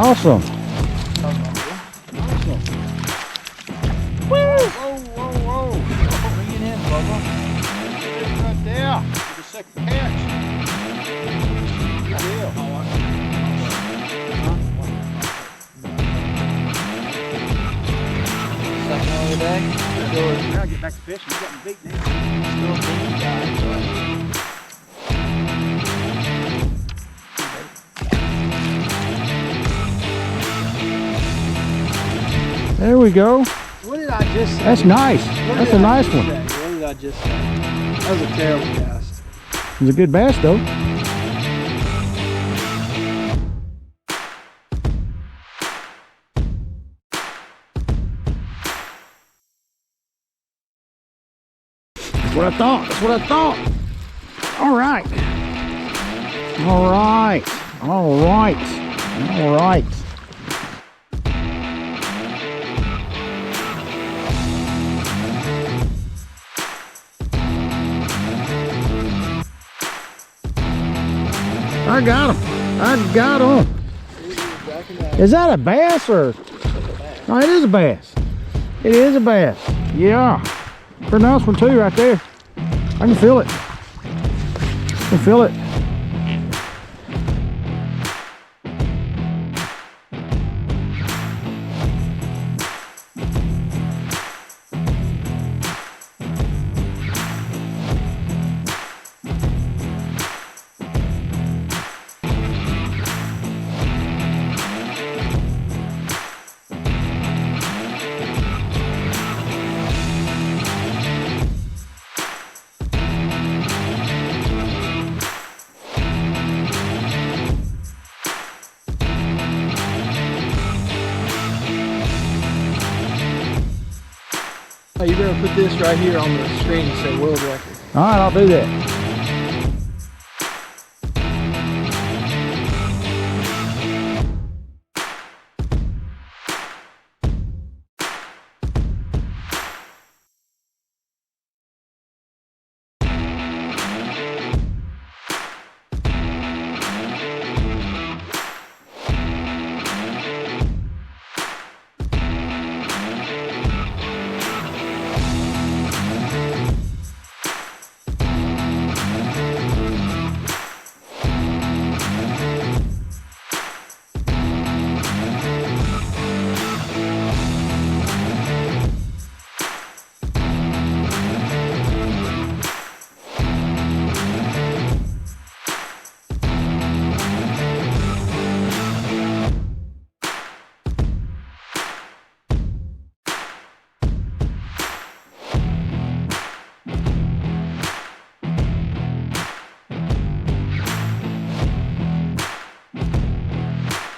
Awesome. Whoa, whoa, whoa. Bring it in, Bubba. It's right there. It's the second catch. Good deal. Second one of the day. Now get back to fishing. You got me beat now. Still a big guy. There we go. What did I just say? That's nice. That's a nice one. What did I just say? That was a terrible cast. It was a good bass though. That's what I thought. That's what I thought. All right. All right. All right. All right. I got him. I got him. Is that a bass or? No, it is a bass. It is a bass. Yeah. Pretty nice one too right there. I can feel it. I can feel it. Hey, you better put this right here on the screen and say world record. All right, I'll do that.